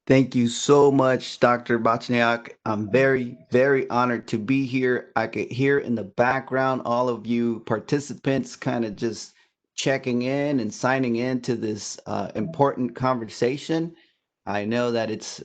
Thank you so much, Dr. Bachniak. I'm very, very honored to be here. I could hear in the background all of you participants kind of just checking in and signing in to this important conversation. I know that it's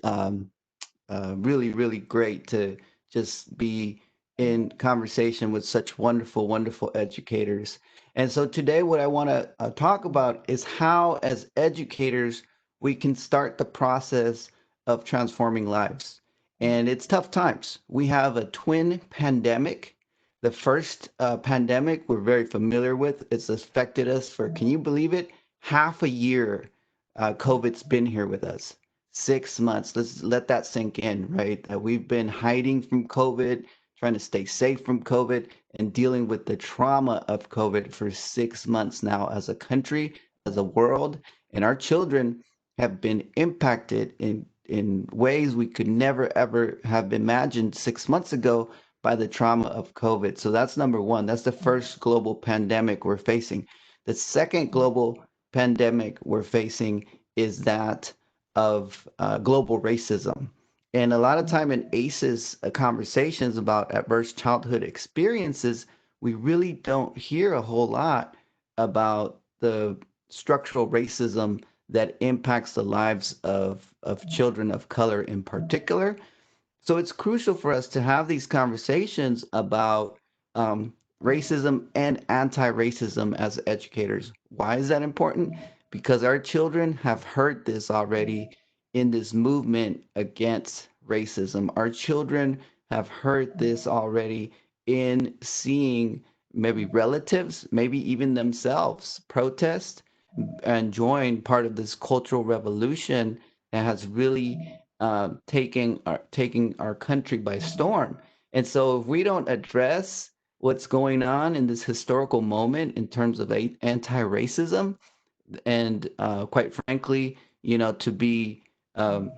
really, really great to just be in conversation with such wonderful, wonderful educators. And so today, what I want to talk about is how, as educators, we can start the process of transforming lives. And it's tough times. We have a twin pandemic. The first pandemic we're very familiar with. It's affected us for, can you believe it? Half a year, COVID's been here with us. 6 months. Let's let that sink in, right? That we've been hiding from COVID, trying to stay safe from COVID, and dealing with the trauma of COVID for 6 months now as a country, as a world. And our children have been impacted in ways we could never ever have imagined 6 months ago by the trauma of COVID. So that's number one. That's the first global pandemic we're facing. The second global pandemic we're facing is that of global racism. And a lot of time in ACEs conversations about adverse childhood experiences, we really don't hear a whole lot about the structural racism that impacts the lives of children of color in particular. So it's crucial for us to have these conversations about um, racism and anti-racism as educators. Why is that important? Because our children have heard this already in this movement against racism. Our children have heard this already in seeing maybe relatives, maybe even themselves protest and join part of this cultural revolution that has really taking our country by storm. And so, if we don't address what's going on in this historical moment in terms of anti-racism, and quite frankly, to be um,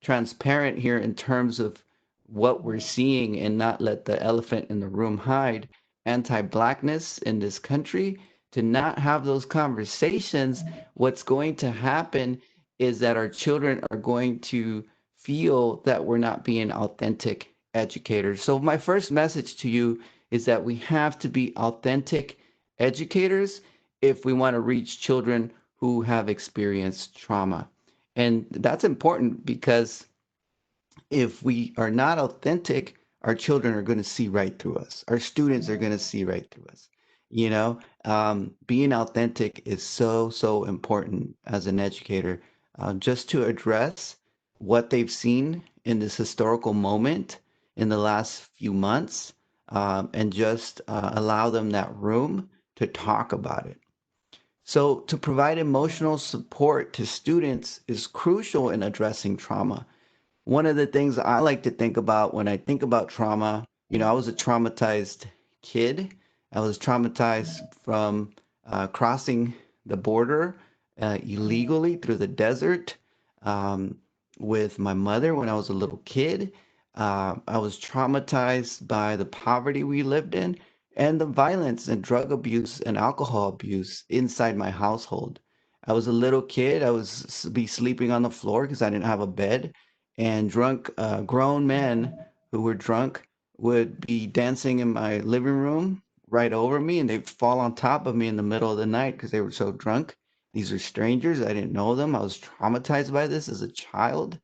transparent here in terms of what we're seeing and not let the elephant in the room hide anti-blackness in this country, to not have those conversations, what's going to happen is that our children are going to feel that we're not being authentic educators. So my first message to you is that we have to be authentic educators if we want to reach children who have experienced trauma. And that's important because if we are not authentic, our children are going to see right through us. Our students are going to see right through us. Being authentic is so, so important as an educator, just to address what they've seen in this historical moment in the last few months, and just allow them that room to talk about it. So, to provide emotional support to students is crucial in addressing trauma. One of the things I like to think about when I think about trauma, I was a traumatized kid. I was traumatized from crossing the border illegally through the desert um, with my mother when I was a little kid. I was traumatized by the poverty we lived in and the violence and drug abuse and alcohol abuse inside my household. I was a little kid. I was be sleeping on the floor because I didn't have a bed, and drunk grown men who were drunk would be dancing in my living room right over me, and they'd fall on top of me in the middle of the night because they were so drunk. These are strangers. I didn't know them. I was traumatized by this as a child.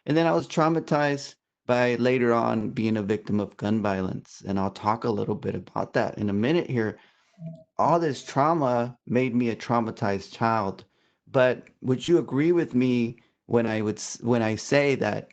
And then I was traumatized by later on being a victim of gun violence. And I'll talk a little bit about that in a minute here. All this trauma made me a traumatized child. But would you agree with me when when I say that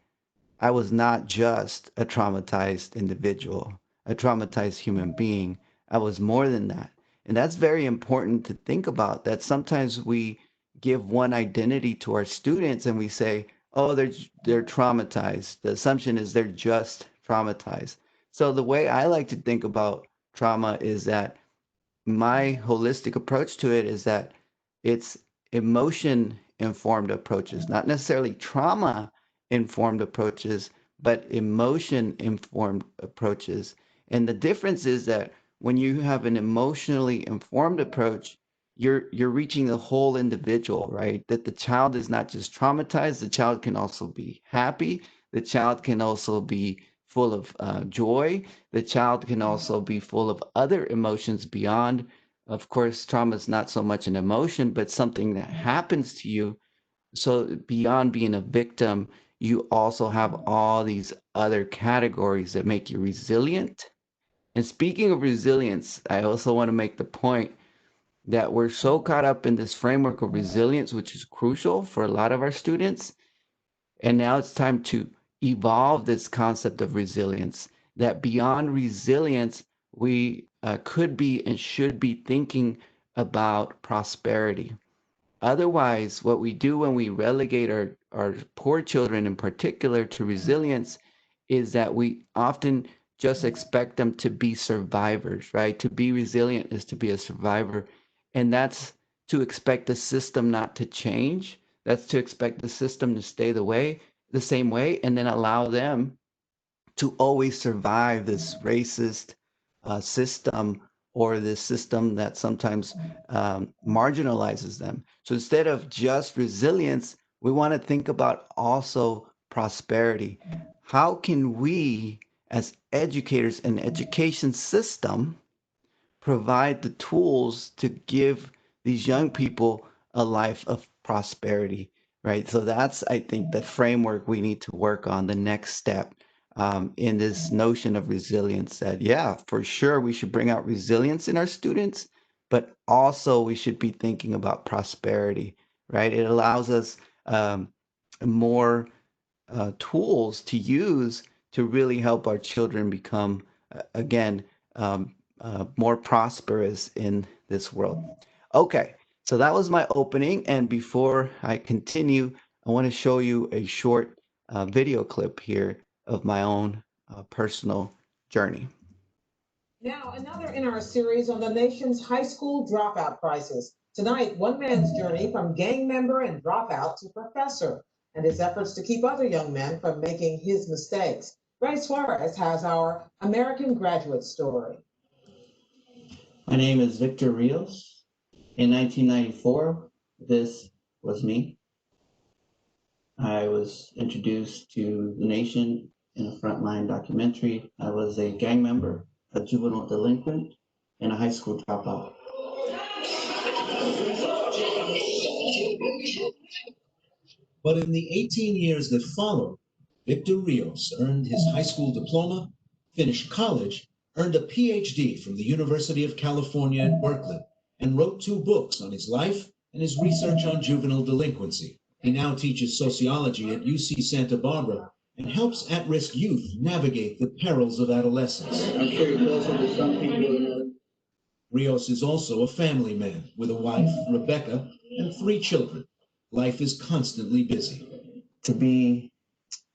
I was not just a traumatized individual, a traumatized human being? I was more than that. And that's very important to think about, that sometimes we give one identity to our students and we say, "Oh, they're traumatized." The assumption is they're just traumatized. So the way I like to think about trauma is that my holistic approach to it is that it's emotion informed approaches, not necessarily trauma informed approaches, but emotion informed approaches. And the difference is that when you have an emotionally informed approach, you're reaching the whole individual, right? That the child is not just traumatized, the child can also be happy, the child can also be full of joy, the child can also be full of other emotions beyond. Of course, trauma is not so much an emotion, but something that happens to you. So beyond being a victim, you also have all these other categories that make you resilient. And speaking of resilience, I also want to make the point that we're so caught up in this framework of resilience, which is crucial for a lot of our students. And now it's time to evolve this concept of resilience, that beyond resilience, we could be and should be thinking about prosperity. Otherwise, what we do when we relegate our poor children in particular to resilience is that we often just expect them to be survivors, right? To be resilient is to be a survivor. And that's to expect the system not to change. That's to expect the system to stay the same way, and then allow them to always survive this racist system, or this system that sometimes marginalizes them. So instead of just resilience, we want to think about also prosperity. How can we, as educators in the education system, provide the tools to give these young people a life of prosperity, right? So that's, I think, the framework we need to work on, the next step in this notion of resilience. That, yeah, for sure, we should bring out resilience in our students, but also we should be thinking about prosperity, right? It allows us more tools to use to really help our children become, again, more prosperous in this world. Okay, so that was my opening. And before I continue, I want to show you a short video clip here of my own personal journey. Now, another in our series on the nation's high school dropout crisis. Tonight, one man's journey from gang member and dropout to professor, and his efforts to keep other young men from making his mistakes. Ray Suarez has our American graduate story. My name is Victor Rios. In 1994, this was me. I was introduced to the nation in a frontline documentary. I was a gang member, a juvenile delinquent, and a high school dropout. But in the 18 years that followed, Victor Rios earned his high school diploma, finished college, earned a PhD from the University of California at Berkeley, and wrote 2 books on his life and his research on juvenile delinquency. He now teaches sociology at UC Santa Barbara and helps at-risk youth navigate the perils of adolescence. I'm sure you're closer to some people. Rios is also a family man with a wife, Rebecca, and 3 children. Life is constantly busy. To be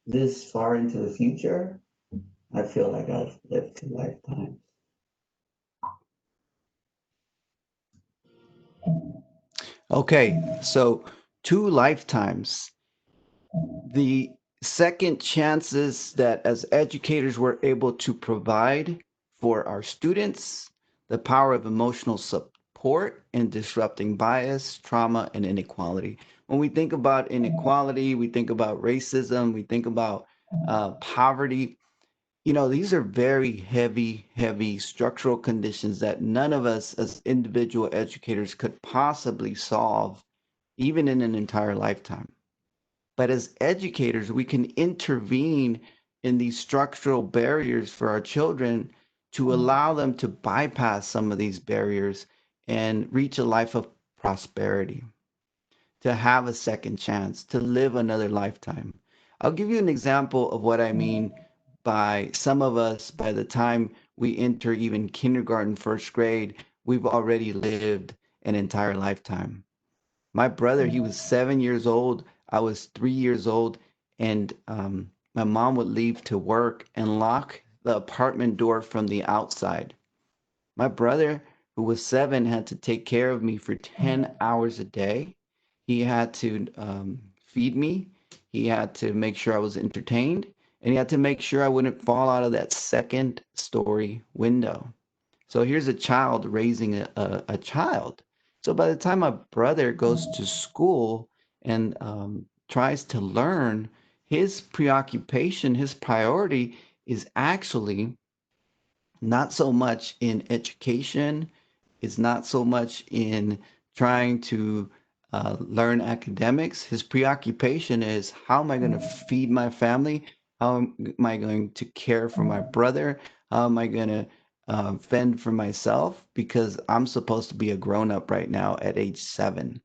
this far into the future, I feel like I've lived 2 lifetimes. Okay, so 2 lifetimes. The second chances that as educators we're able to provide for our students, the power of emotional support in disrupting bias, trauma, and inequality. When we think about inequality, we think about racism, we think about poverty. You know, these are very heavy, heavy structural conditions that none of us as individual educators could possibly solve, even in an entire lifetime. But as educators, we can intervene in these structural barriers for our children to allow them to bypass some of these barriers and reach a life of prosperity, to have a second chance, to live another lifetime. I'll give you an example of what I mean by some of us, by the time we enter even kindergarten, first grade, we've already lived an entire lifetime. My brother, he was 7 years old. I was 3 years old, and my mom would leave to work and lock the apartment door from the outside. My brother, who was 7, had to take care of me for 10 hours a day. He had to feed me. He had to make sure I was entertained, and he had to make sure I wouldn't fall out of that second story window. So here's a child raising a child. So by the time my brother goes to school and tries to learn, his preoccupation, his priority is actually not so much in education, is not so much in trying to learn academics. His preoccupation is, how am I going to feed my family? How am I going to care for my brother? How am I going to fend for myself? Because I'm supposed to be a grown up right now at age 7.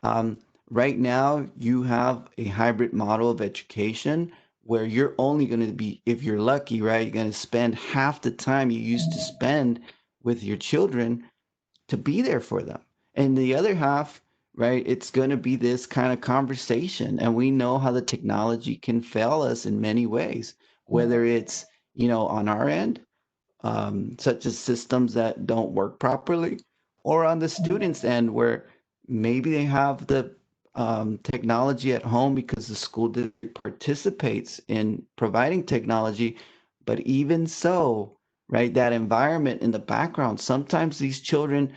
Um, right now, you have a hybrid model of education where you're only going to be, if you're lucky, right, you're going to spend half the time you used to spend with your children to be there for them. And the other half, right, it's going to be this kind of conversation. And we know how the technology can fail us in many ways, whether it's, on our end, such as systems that don't work properly, or on the students' end, where maybe they have the technology at home because the school district participates in providing technology. But even so, right, that environment in the background, sometimes these children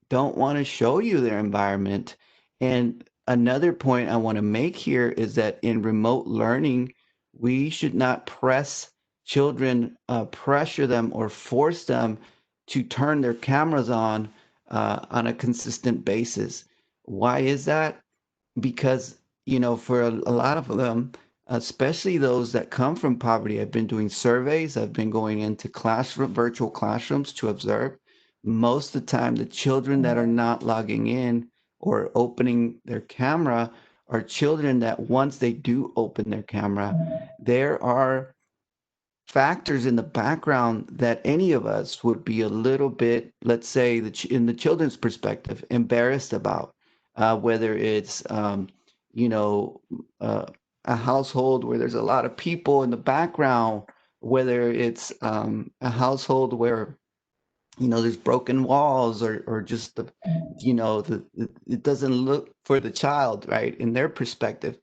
don't want to show you their environment. And another point I want to make here is that in remote learning, we should not press children, pressure them or force them to turn their cameras on a consistent basis. Why is that? Because, for a lot of them, especially those that come from poverty, I've been doing surveys, I've been going into virtual classrooms to observe. Most of the time, the children that are not logging in or opening their camera are children that, once they do open their camera, there are factors in the background that any of us would be a little bit, let's say, in the children's perspective, embarrassed about, whether it's, you know, uh, a household where there's a lot of people in the background, whether it's a household where, there's broken walls, or just it doesn't look, for the child, right, in their perspective,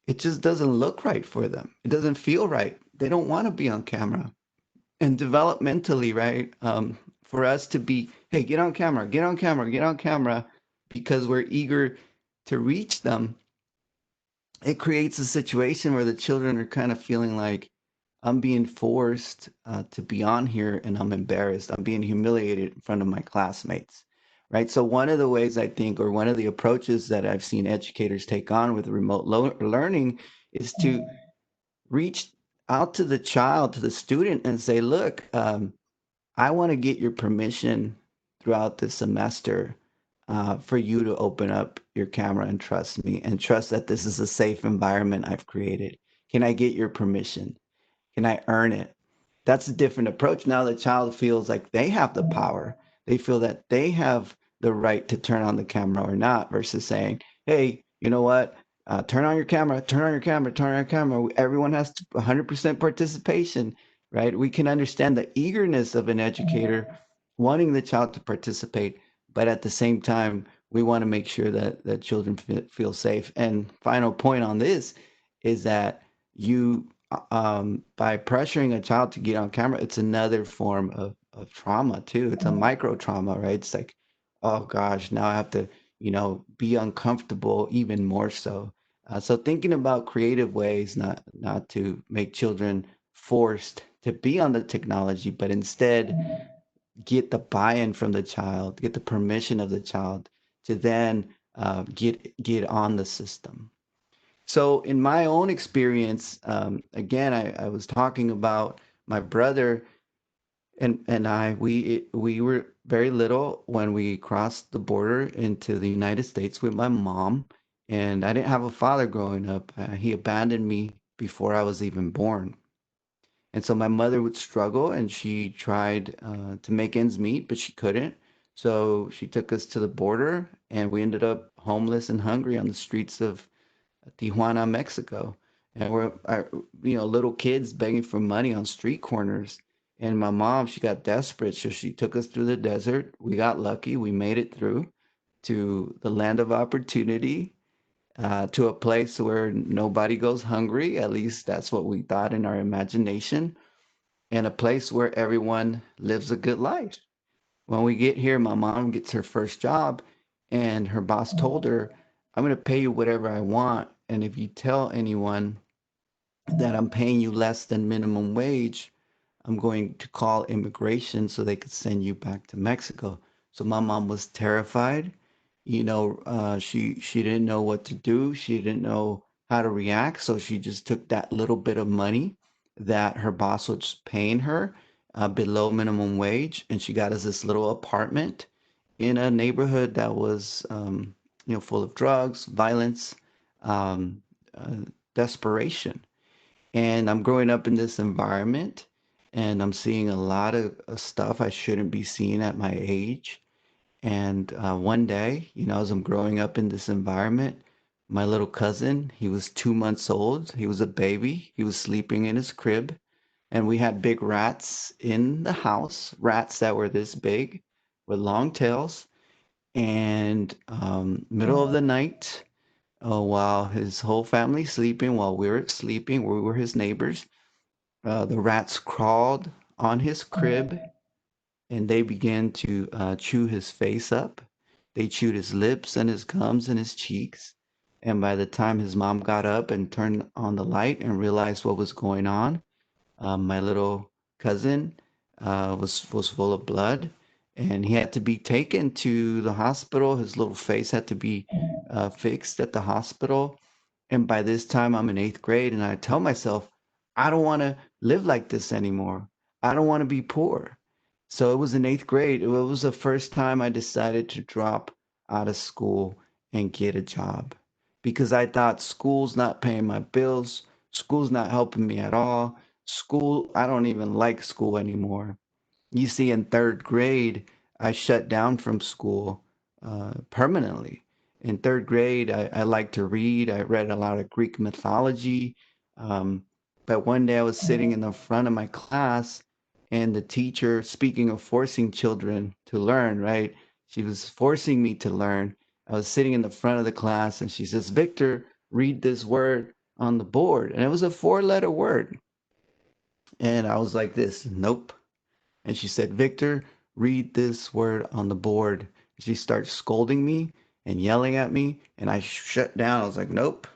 it just doesn't look right for them. It doesn't feel right. They don't want to be on camera. And developmentally, right? For us to be, hey, get on camera, get on camera, get on camera, because we're eager to reach them, it creates a situation where the children are kind of feeling like, I'm being forced to be on here and I'm embarrassed. I'm being humiliated in front of my classmates, right? So, one of the ways I think, or one of the approaches that I've seen educators take on with remote learning, is to reach out to the child, to the student, and say, look, I want to get your permission throughout the semester for you to open up your camera and trust me, and trust that this is a safe environment I've created. Can I get your permission? Can I earn it? That's a different approach. Now the child feels like they have the power. They feel that they have the right to turn on the camera or not, versus saying, hey, you know what? Turn on your camera, turn on your camera, turn on your camera. Everyone has 100% participation, right? We can understand the eagerness of an educator wanting the child to participate, but at the same time, we want to make sure that children feel safe. And final point on this is that you by pressuring a child to get on camera, it's another form of trauma too. It's a micro trauma, right? It's like, oh gosh, now I have to, be uncomfortable even more so. So thinking about creative ways, not to make children forced to be on the technology, but instead get the buy-in from the child, get the permission of the child to then get on the system. So, in my own experience, again, I was talking about my brother and I. We were very little when we crossed the border into the United States with my mom, and I didn't have a father growing up. He abandoned me before I was even born, and so my mother would struggle, and she tried to make ends meet, but she couldn't. So she took us to the border, and we ended up homeless and hungry on the streets of Tijuana, Mexico. And little kids begging for money on street corners. And my mom, she got desperate. So she took us through the desert. We got lucky. We made it through to the land of opportunity, to a place where nobody goes hungry. At least that's what we thought in our imagination. And a place where everyone lives a good life. When we get here, my mom gets her first job, and her boss told her, I'm going to pay you whatever I want. And if you tell anyone that I'm paying you less than minimum wage, I'm going to call immigration so they could send you back to Mexico. So my mom was terrified. She didn't know what to do. She didn't know how to react. So she just took that little bit of money that her boss was paying her below minimum wage, and she got us this little apartment in a neighborhood that was, full of drugs, violence, um, uh, desperation. And I'm growing up in this environment, and I'm seeing a lot of stuff I shouldn't be seeing at my age. And one day, as I'm growing up in this environment, my little cousin, he was 2 months old. He was a baby. He was sleeping in his crib. And we had big rats in the house, rats that were this big with long tails. And middle of the night, while his whole family sleeping, while we were sleeping, we were his neighbors, the rats crawled on his crib, and they began to chew his face up. They chewed his lips and his gums and his cheeks. And by the time his mom got up and turned on the light and realized what was going on, my little cousin was full of blood, and he had to be taken to the hospital. His little face had to be fixed at the hospital. And by this time, I'm in eighth grade, and I tell myself, I don't want to live like this anymore. I don't want to be poor. So it was in eighth grade. It was the first time I decided to drop out of school and get a job because I thought school's not paying my bills. School's not helping me at all. School, I don't even like school anymore. You see, in third grade, I shut down from school permanently. In third grade, I liked to read. I read a lot of Greek mythology. Um, but one day I was sitting in the front of my class, and the teacher, speaking of forcing children to learn, right? She was forcing me to learn. I was sitting in the front of the class, and she says, Victor, read this word on the board. And it was a four-letter word. And I was like this, nope. And she said, Victor, read this word on the board. She starts scolding me and yelling at me, and I shut down. I was like, nope.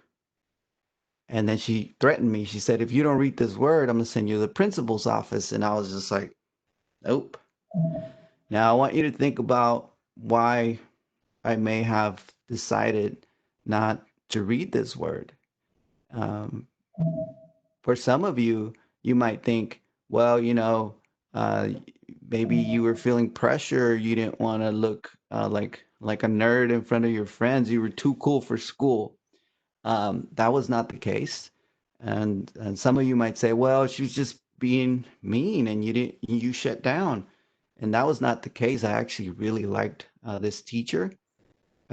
And then she threatened me. She said, if you don't read this word, I'm going to send you to the principal's office. And I was just like, nope. Now I want you to think about why I may have decided not to read this word. Um, for some of you, you might think, well, uh, maybe you were feeling pressure. You didn't want to look like a nerd in front of your friends. You were too cool for school. That was not the case. And some of you might say, well, she was just being mean, and you shut down. And that was not the case. I actually really liked this teacher.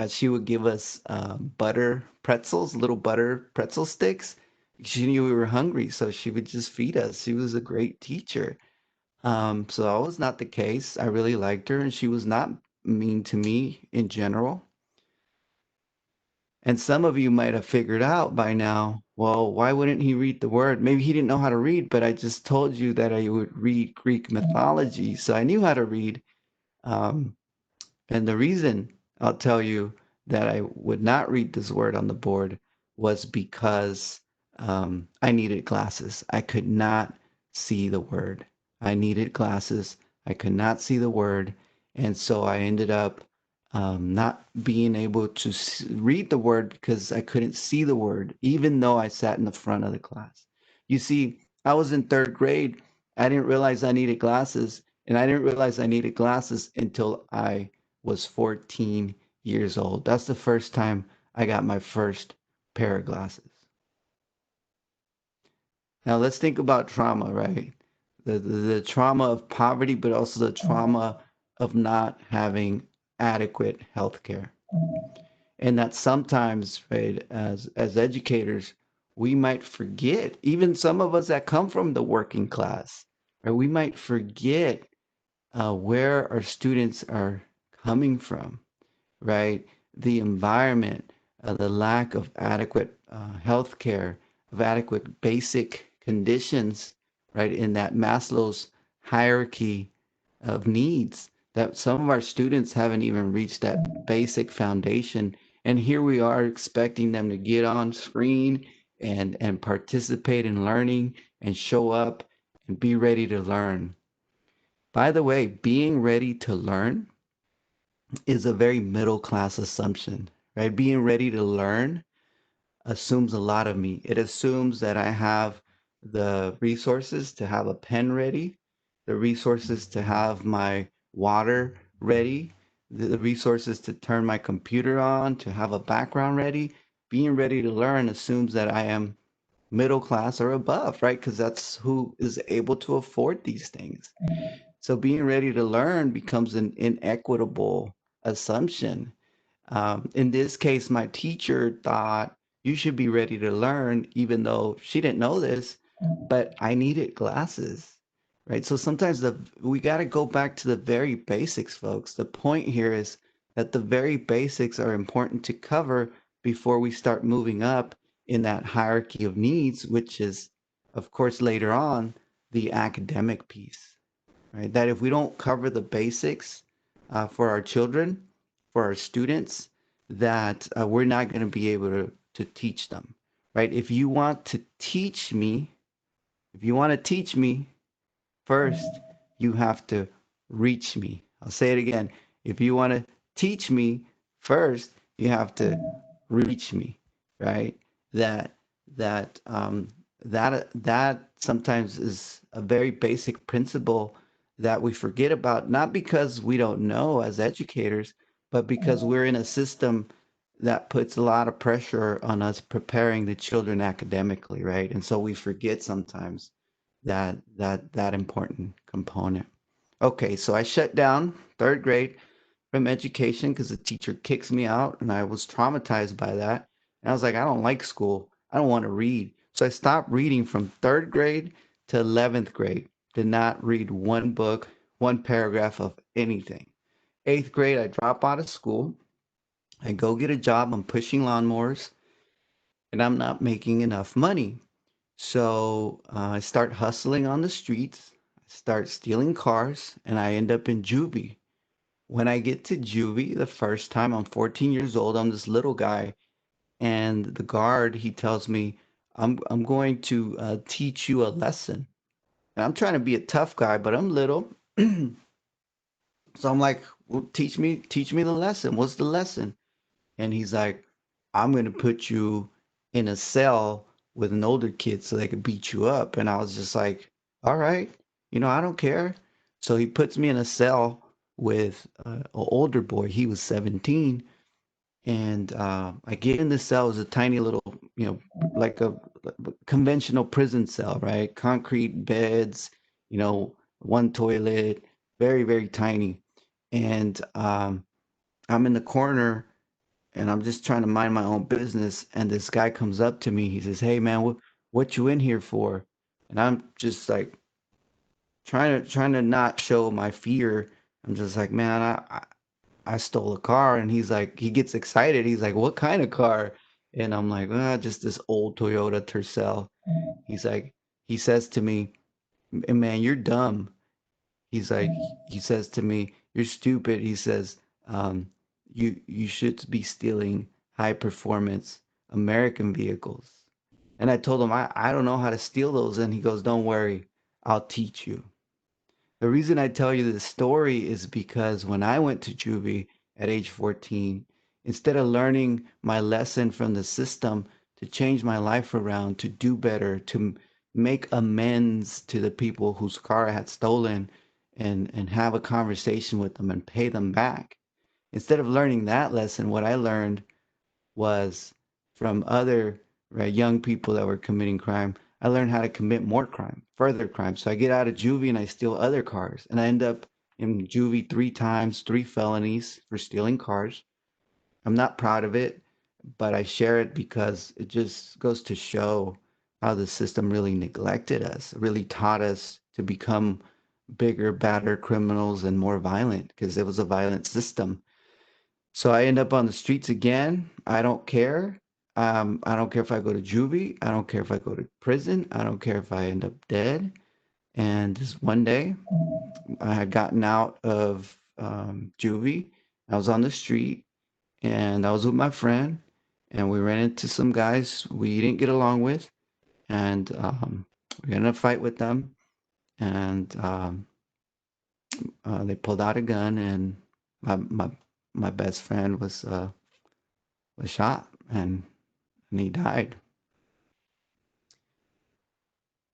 She would give us butter pretzels, little butter pretzel sticks. She knew we were hungry, so she would just feed us. She was a great teacher. So that was not the case. I really liked her, and she was not mean to me in general. And some of you might have figured out by now, well, why wouldn't he read the word? Maybe he didn't know how to read, but I just told you that I would read Greek mythology, so I knew how to read. Um, And the reason I'll tell you that I would not read this word on the board was because I needed glasses. I could not see the word. I needed glasses. I could not see the word. And so I ended up not being able to read the word because I couldn't see the word, even though I sat in the front of the class. You see, I was in third grade. I didn't realize I needed glasses. And I didn't realize I needed glasses until I was 14 years old. That's the first time I got my first pair of glasses. Now let's think about trauma, right? The trauma of poverty, but also the trauma of not having adequate health care. And that sometimes, right, as educators, we might forget, even some of us that come from the working class, right? We might forget where our students are coming from, right? The environment, the lack of adequate health care, of adequate basic conditions, right? In that Maslow's hierarchy of needs, that some of our students haven't even reached that basic foundation. And here we are expecting them to get on screen and participate in learning and show up and be ready to learn. By the way, being ready to learn is a very middle class assumption, right? Being ready to learn assumes a lot of me. It assumes that I have the resources to have a pen ready, the resources to have my water ready, the resources to turn my computer on, to have a background ready. Being ready to learn assumes that I am middle class or above, right? Because that's who is able to afford these things. So being ready to learn becomes an inequitable assumption. In this case, my teacher thought you should be ready to learn, even though she didn't know this, but I needed glasses, right? So sometimes we got to go back to the very basics, folks. The point here is that the very basics are important to cover before we start moving up in that hierarchy of needs, which is, of course, later on the academic piece, right? That if we don't cover the basics for our children, for our students, that we're not going to be able to teach them, right? If you want to teach me, if you want to teach me, first you have to reach me. I'll say it again. If you want to teach me, first you have to reach me, right? That that that sometimes is a very basic principle that we forget about, not because we don't know as educators, but because we're in a system that puts a lot of pressure on us preparing the children academically, right? And so we forget sometimes that important component. Okay, so I shut down third grade from education because the teacher kicks me out, and I was traumatized by that. And I was like, I don't like school. I don't want to read. So I stopped reading from third grade to 11th grade. Did not read one book, one paragraph of anything. Eighth grade, I drop out of school. I go get a job. I'm pushing lawnmowers, and I'm not making enough money. So I start hustling on the streets, I start stealing cars, and I end up in juvie. When I get to juvie the first time, I'm 14 years old. I'm this little guy, and the guard he tells me, "I'm going to teach you a lesson." And I'm trying to be a tough guy, but I'm little, so I'm like, "Well, teach me the lesson. What's the lesson?" And he's like, I'm going to put you in a cell with an older kid so they could beat you up. And I was just like, all right, I don't care. So he puts me in a cell with an older boy. He was 17. And I get in the cell. It was a tiny little, like a conventional prison cell, right? Concrete beds, one toilet, very, very tiny. And I'm in the corner and I'm just trying to mind my own business. And this guy comes up to me. He says, "Hey, man, what you in here for?" And I'm just like trying to not show my fear. I'm just like, "Man, I stole a car." And he's like, he gets excited. He's like, "What kind of car?" And I'm like, just this old Toyota Tercel." He's like, he says to me, "Man, you're dumb." He's like, he says to me, "You're stupid." He says, you should be stealing high performance American vehicles." And I told him, I don't know how to steal those. And he goes, "Don't worry, I'll teach you." The reason I tell you this story is because when I went to juvie at age 14, instead of learning my lesson from the system to change my life around, to do better, to make amends to the people whose car I had stolen and have a conversation with them and pay them back. Instead of learning that lesson, what I learned was from other, right, young people that were committing crime. I learned how to commit more crime, further crime. So I get out of juvie and I steal other cars. And I end up in juvie 3 times, 3 felonies for stealing cars. I'm not proud of it, but I share it because it just goes to show how the system really neglected us, really taught us to become bigger, badder criminals and more violent because it was a violent system. So I end up on the streets again. I don't care. I don't care if I go to juvie. I don't care if I go to prison. I don't care if I end up dead. And this one day, I had gotten out of juvie. I was on the street, and I was with my friend, and we ran into some guys we didn't get along with, and we got in a fight with them, and they pulled out a gun, and my my my best friend was shot, and he died.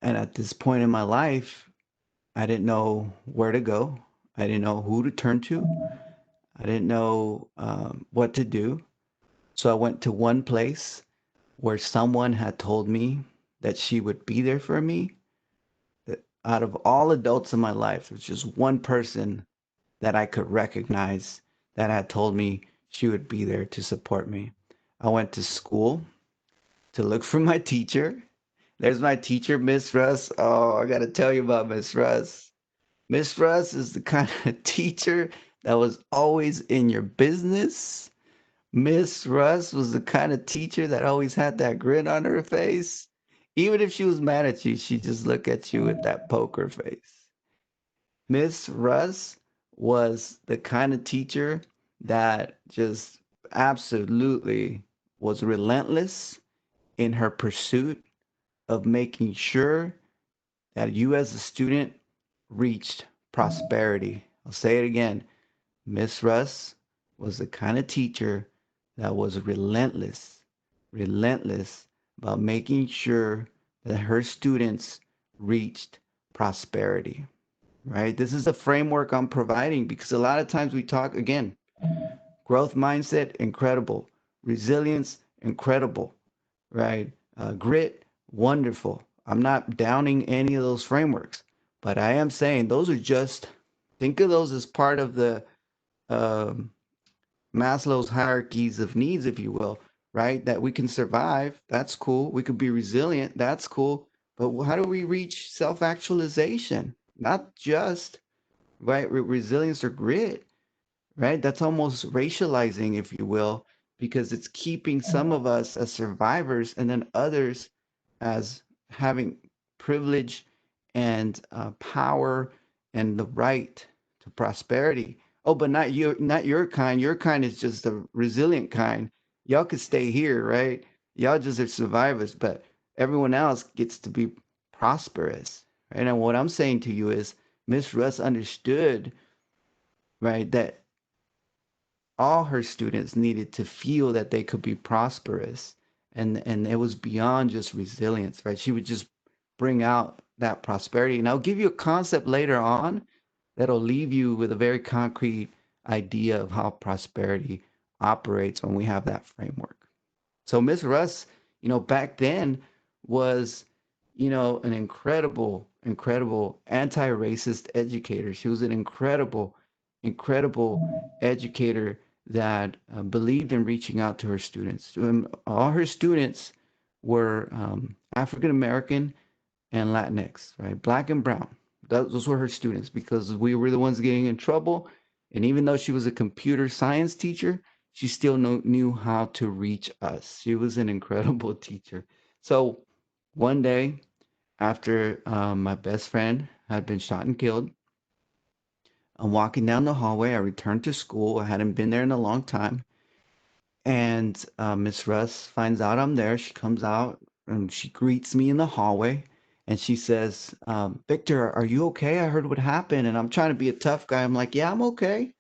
And at this point in my life, I didn't know where to go. I didn't know who to turn to. I didn't know what to do. So I went to one place where someone had told me that she would be there for me. That out of all adults in my life, there's just one person that I could recognize that had told me she would be there to support me. I went to school to look for my teacher. There's my teacher, Miss Russ. Oh, I got to tell you about Miss Russ. Miss Russ is the kind of teacher that was always in your business. Miss Russ was the kind of teacher that always had that grin on her face. Even if she was mad at you, she'd just look at you with that poker face. Miss Russ was the kind of teacher that just absolutely was relentless in her pursuit of making sure that you as a student reached prosperity. I'll say it again. Miss Russ was the kind of teacher that was relentless about making sure that her students reached prosperity, right? This is the framework I'm providing because a lot of times we talk, again, growth mindset, incredible. Resilience, incredible, right? Grit, wonderful. I'm not downing any of those frameworks, but I am saying those are just, think of those as part of the um, Maslow's hierarchies of needs, if you will, right? That we can survive. That's cool. We could be resilient. That's cool. But how do we reach self actualization? Not just, right? Resilience or grit, right? That's almost racializing, if you will, because it's keeping some of us as survivors and then others as having privilege and power and the right to prosperity. Oh, but not your kind. Your kind is just the resilient kind. Y'all could stay here, right? Y'all just are survivors, but everyone else gets to be prosperous. Right? And what I'm saying to you is Miss Russ understood, right, that all her students needed to feel that they could be prosperous, and it was beyond just resilience, right? She would just bring out that prosperity. And I'll give you a concept later on that'll leave you with a very concrete idea of how prosperity operates when we have that framework. So Miss Russ, back then was, an incredible anti-racist educator. She was an incredible educator that believed in reaching out to her students. All her students were African American and Latinx, right? Black and brown. Those were her students because we were the ones getting in trouble. And even though she was a computer science teacher, she still knew how to reach us. She was an incredible teacher. So one day, after my best friend had been shot and killed, I'm walking down the hallway. I returned to school. I hadn't been there in a long time. And Miss Russ finds out I'm there. She comes out and she greets me in the hallway. And she says, Victor, are you okay? I heard what happened. And I'm trying to be a tough guy. I'm like, yeah, I'm okay.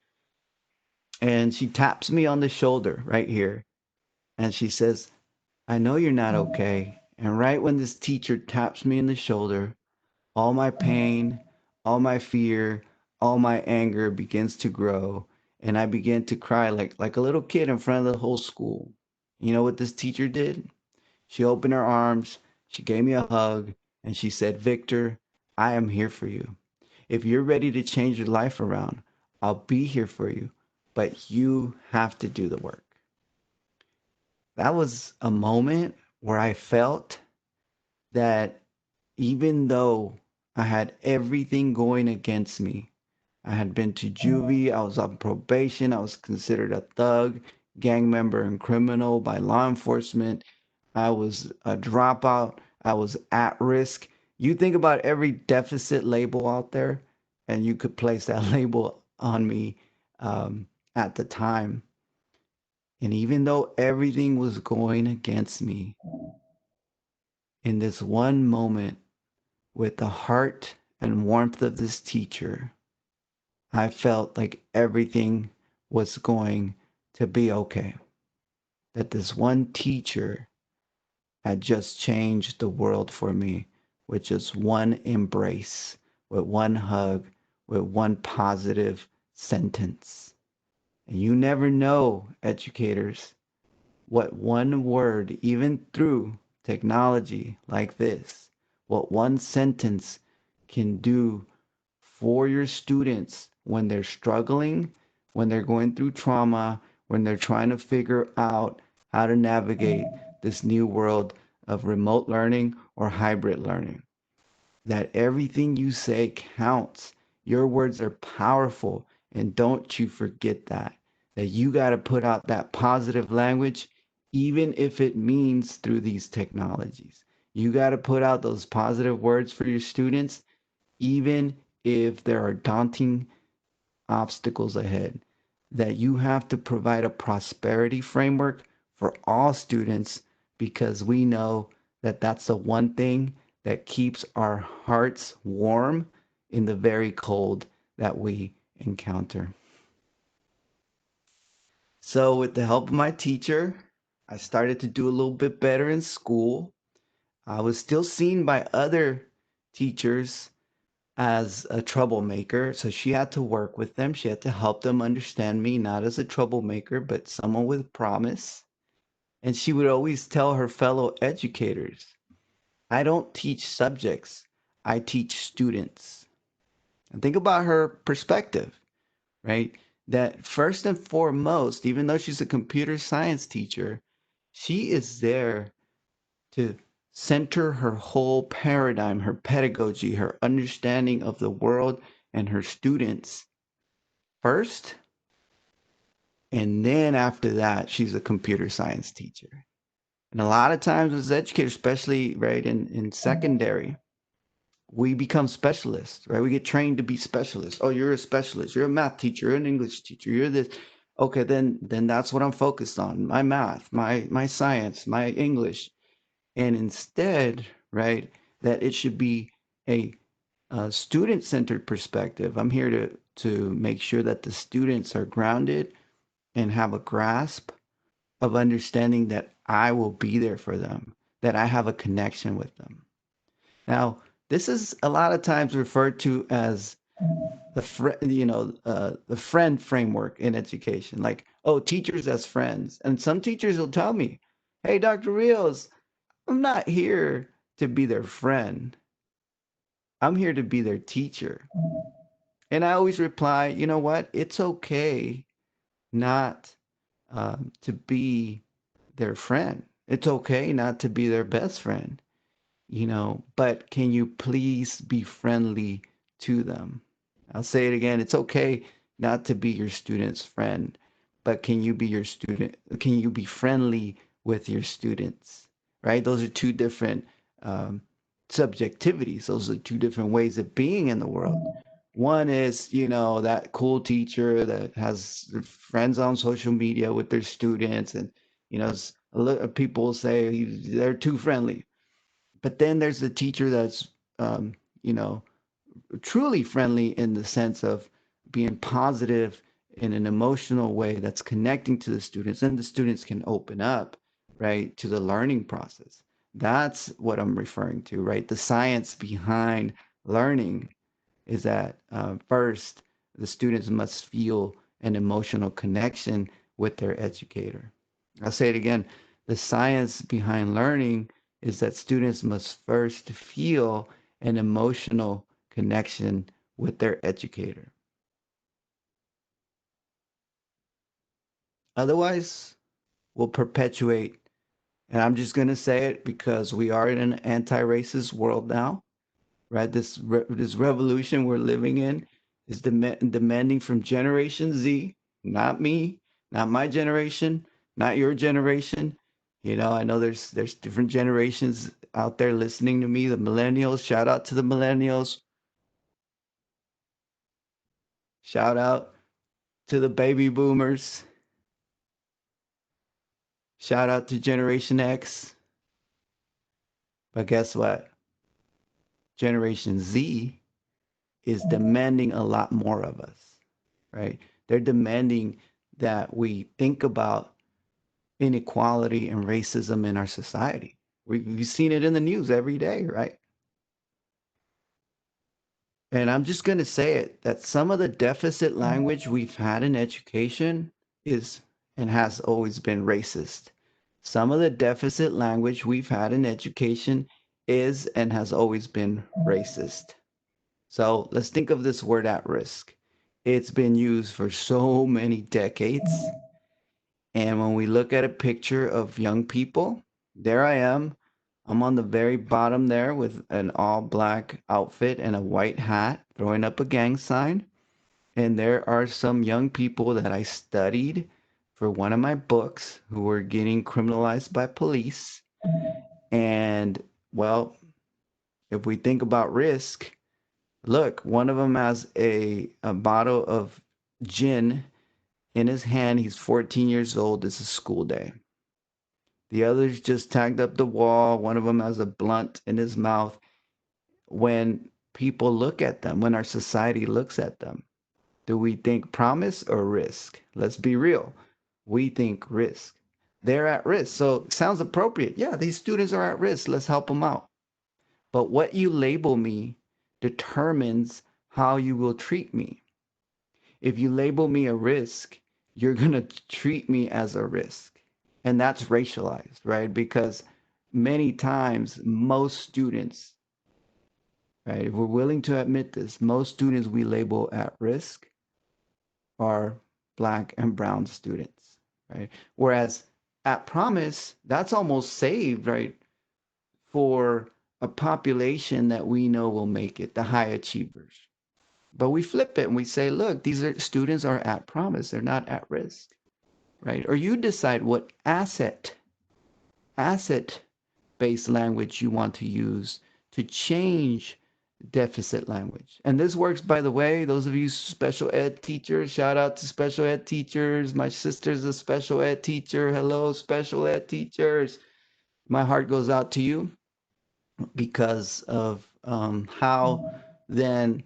And she taps me on the shoulder right here. And she says, I know you're not okay. And right when this teacher taps me in the shoulder, all my pain, all my fear, all my anger begins to grow. And I begin to cry like a little kid in front of the whole school. You know what this teacher did? She opened her arms, she gave me a hug, and she said, Victor, I am here for you. If you're ready to change your life around, I'll be here for you, but you have to do the work. That was a moment where I felt that even though I had everything going against me, I had been to juvie, I was on probation, I was considered a thug, gang member, and criminal by law enforcement. I was a dropout, I was at risk. You think about every deficit label out there, and you could place that label on me. um, at the time. And even though everything was going against me, in this one moment, with the heart and warmth of this teacher, I felt like everything was going to be okay. That this one teacher had just changed the world for me with just one embrace, with one hug, with one positive sentence. And you never know, educators, what one word, even through technology like this, what one sentence can do for your students when they're struggling, when they're going through trauma, when they're trying to figure out how to navigate this new world of remote learning or hybrid learning. That everything you say counts. Your words are powerful, and don't you forget that. That you got to put out that positive language, even if it means through these technologies. You got to put out those positive words for your students, even if there are daunting obstacles ahead, that you have to provide a prosperity framework for all students because we know that that's the one thing that keeps our hearts warm in the very cold that we encounter. So, with the help of my teacher, I started to do a little bit better in school. I was still seen by other teachers as a troublemaker. So she had to work with them. She had to help them understand me, not as a troublemaker, but someone with promise. And she would always tell her fellow educators, I don't teach subjects, I teach students. And think about her perspective, right? That first and foremost, even though she's a computer science teacher, she is there to center her whole paradigm, her pedagogy, her understanding of the world and her students first. And then after that, she's a computer science teacher. And a lot of times as educators, especially right in secondary, we become specialists, right? We get trained to be specialists. Oh, you're a specialist. You're a math teacher. You're an English teacher. You're this. Okay, then that's what I'm focused on. My math, my science, my English. And instead, right, that it should be a student-centered perspective. I'm here to make sure that the students are grounded and have a grasp of understanding that I will be there for them, that I have a connection with them. Now, this is a lot of times referred to as the friend framework in education. Like, oh, teachers as friends, and some teachers will tell me, "Hey, Dr. Rios, I'm not here to be their friend. I'm here to be their teacher." And I always reply, you know what? It's okay not to be their friend. It's okay not to be their best friend, but can you please be friendly to them? I'll say it again. It's okay not to be your student's friend, but can you be friendly with your students? Right? Those are two different um, subjectivities. Those are two different ways of being in the world. One is, that cool teacher that has friends on social media with their students, and people say they're too friendly. But then there's the teacher that's, you know, truly friendly in the sense of being positive in an emotional way that's connecting to the students, and the students can open up, right, to the learning process. That's what I'm referring to, right? The science behind learning is that first, the students must feel an emotional connection with their educator. I'll say it again. The science behind learning is that students must first feel an emotional connection with their educator. Otherwise, we'll perpetuate, and I'm just going to say it because we are in an anti-racist world now, right? This revolution we're living in is demanding from Generation Z, not me, not my generation, not your generation. I know there's different generations out there listening to me. The millennials, shout out to the millennials. Shout out. to the baby boomers. Shout out to Generation X. But guess what? Generation Z is demanding a lot more of us, right? They're demanding that we think about inequality and racism in our society. We've seen it in the news every day, right? And I'm just going to say it that some of the deficit language we've had in education is and has always been racist. Some of the deficit language we've had in education is and has always been racist. So let's think of this word at risk. It's been used for so many decades. And when we look at a picture of young people, there I am. I'm on the very bottom there with an all black outfit and a white hat, throwing up a gang sign. And there are some young people that I studied for one of my books who were getting criminalized by police. And well, if we think about risk, look, one of them has a bottle of gin in his hand. He's 14 years old. It's a school day. The other's just tagged up the wall. One of them has a blunt in his mouth. When people look at them, when our society looks at them, do we think promise or risk? Let's be real. We think risk. They're at risk. So it sounds appropriate. Yeah, these students are at risk. Let's help them out. But what you label me determines how you will treat me. If you label me a risk, you're going to treat me as a risk. And that's racialized, right? Because many times, most students, right, if we're willing to admit this, most students we label at risk are Black and brown students, right? Whereas at promise, that's almost saved, right, for a population that we know will make it, the high achievers. But we flip it and we say, look, these are students are at promise, they're not at risk, right? Or you decide what asset-based language you want to use to change deficit language. And this works, by the way, those of you special ed teachers, shout out to special ed teachers. My sister's a special ed teacher. Hello, special ed teachers. My heart goes out to you because of how then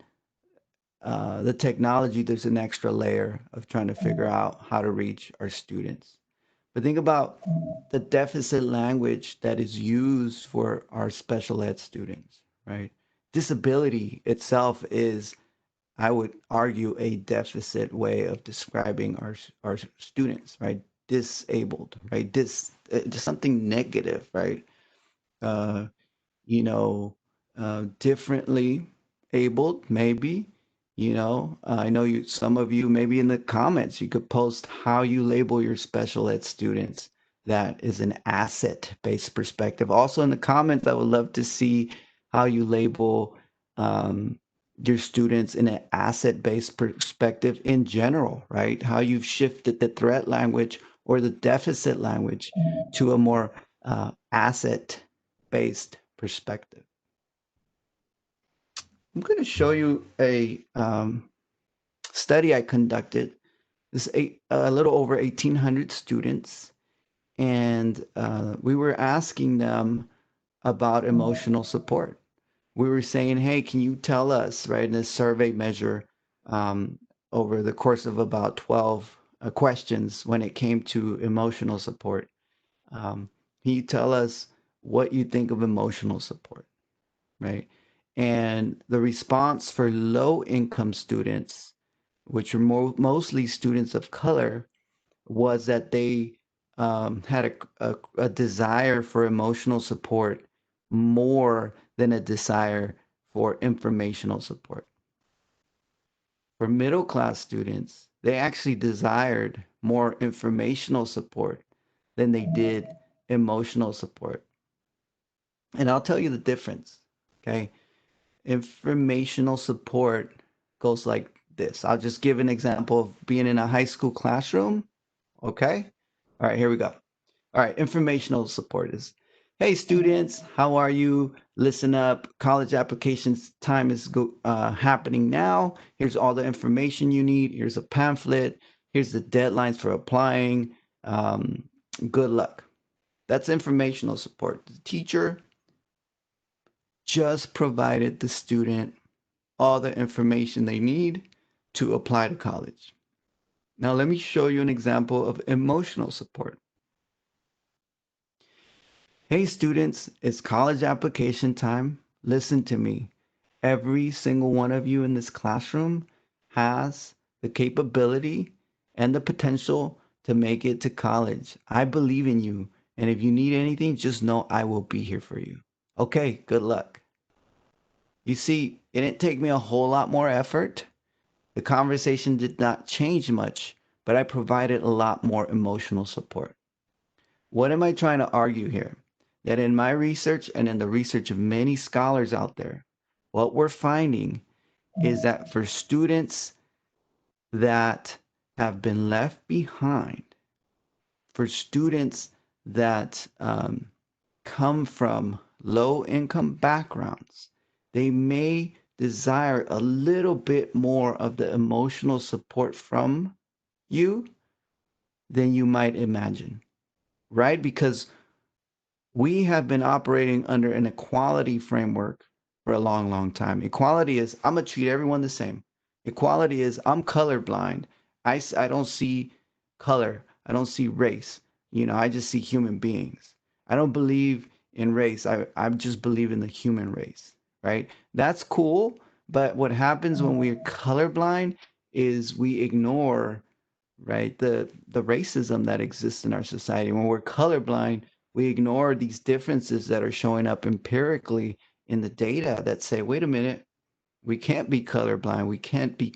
the technology, there's an extra layer of trying to figure out how to reach our students. But think about the deficit language that is used for our special ed students, right? Disability itself is, I would argue, a deficit way of describing our students, right? Disabled, right? Just something negative, right? Uh, you know, differently abled, maybe. I know you, some of you, maybe in the comments, you could post how you label your special ed students. That is an asset-based perspective. Also in the comments, I would love to see how you label your students in an asset-based perspective in general, right? How you've shifted the threat language or the deficit language to a more asset-based perspective. I'm going to show you a study I conducted. This a little over 1,800 students, and we were asking them about emotional support. We were saying, hey, can you tell us, right, in this survey measure over the course of about 12 questions when it came to emotional support, can you tell us what you think of emotional support? Right? And the response for low income students, which are mostly students of color, was that they had a desire for emotional support more than a desire for informational support. For middle class students, they actually desired more informational support than they did emotional support. And I'll tell you the difference. Okay. Informational support goes like this. I'll just give an example of being in a high school classroom. Okay. All right, here we go. All right, informational support is Hey students, how are you? Listen up. College applications time is happening now. Here's all the information you need. Here's a pamphlet. Here's the deadlines for applying. Um, Good luck. That's informational support. The teacher just provided the student all the information they need to apply to college. Now, let me show you an example of emotional support. Hey students, it's college application time. Listen to me. Every single one of you in this classroom has the capability and the potential to make it to college. I believe in you. And if you need anything, just know I will be here for you. Okay, good luck. You see, it didn't take me a whole lot more effort. The conversation did not change much, but I provided a lot more emotional support. What am I trying to argue here? That in my research and in the research of many scholars out there, what we're finding is that for students that have been left behind, for students that come from low income backgrounds, they may desire a little bit more of the emotional support from you than you might imagine, right? Because we have been operating under an equality framework for a long, long time. Equality is I'm going to treat everyone the same. Equality is I'm colorblind. I don't see color. I don't see race. I just see human beings. I don't believe in race. I just believe in the human race, right? That's cool. But what happens when we're colorblind is we ignore, right, the racism that exists in our society. When we're colorblind, we ignore these differences that are showing up empirically in the data that say, wait a minute, we can't be colorblind. We can't be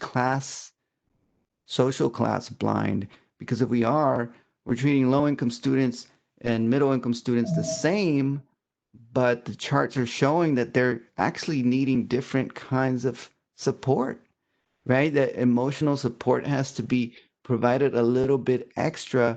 social class blind, because if we are, we're treating low income students and middle income students the same, but the charts are showing that they're actually needing different kinds of support, right? That emotional support has to be provided a little bit extra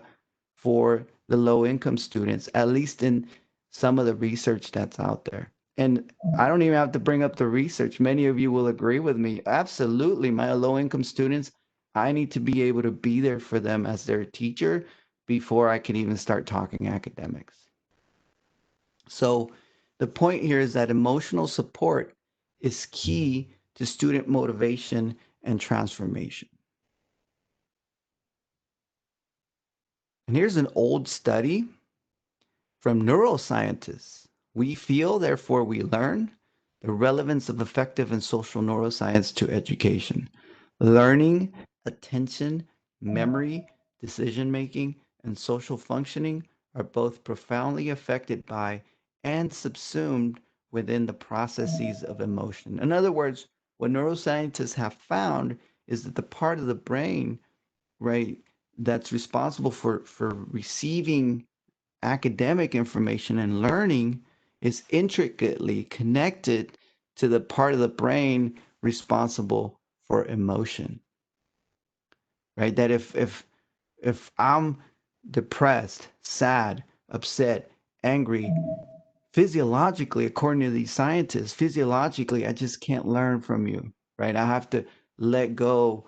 for the low income students, at least in some of the research that's out there. And I don't even have to bring up the research. Many of you will agree with me. Absolutely, my low income students, I need to be able to be there for them as their teacher before I can even start talking academics. So the point here is that emotional support is key to student motivation and transformation. And here's an old study from neuroscientists. We feel, therefore we learn. The relevance of effective and social neuroscience to education. Learning, attention, memory, decision making, and social functioning are both profoundly affected by and subsumed within the processes of emotion. In other words, what neuroscientists have found is that the part of the brain, right, that's responsible for receiving academic information and learning is intricately connected to the part of the brain responsible for emotion, right? That if I'm depressed, sad, upset, angry, physiologically, according to these scientists, physiologically, I just can't learn from you, right? I have to let go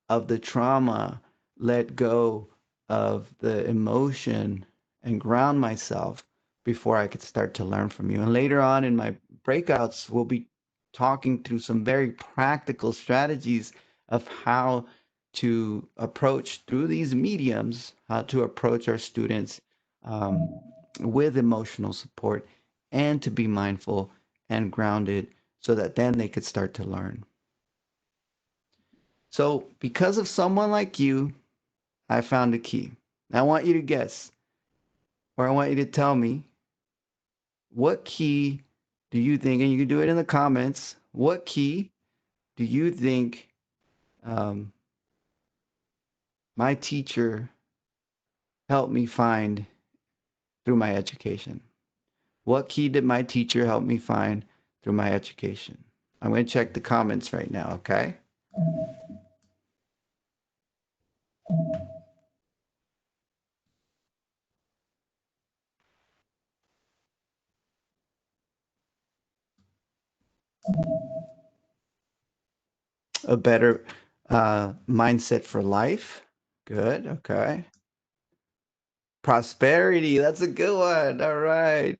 of the trauma, let go of the emotion, and ground myself before I could start to learn from you. And later on in my breakouts, we'll be talking through some very practical strategies of how to approach through these mediums, how to approach our students with emotional support and to be mindful and grounded so that then they could start to learn. So, because of someone like you, I found a key. I want you to guess, or I want you to tell me what key do you think, and you can do it in the comments, what key do you think um, my teacher helped me find through my education? What key did my teacher help me find through my education? I'm going to check the comments right now, okay? A better mindset for life. Good. Okay. Prosperity. That's a good one. All right.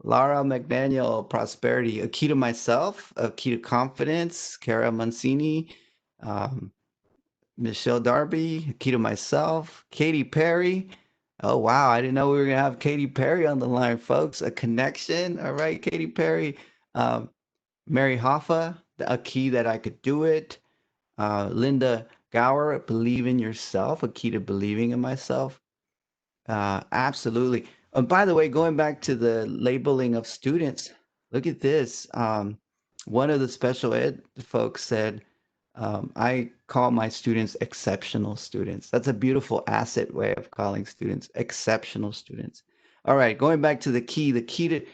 Laura McDaniel, prosperity. A key to myself, a key to confidence. Cara Mancini, um, Michelle Darby, a key to myself. Katy Perry. Oh, wow. I didn't know we were going to have Katy Perry on the line, folks. A connection. All right, Katy Perry. Um, Mary Hoffa, a key that I could do it. Linda Gower, believe in yourself, a key to believing in myself. Absolutely. By the way, going back to the labeling of students, look at this. One of the special ed folks said, I call my students exceptional students. That's a beautiful asset way of calling students exceptional students. All right, going back to the key to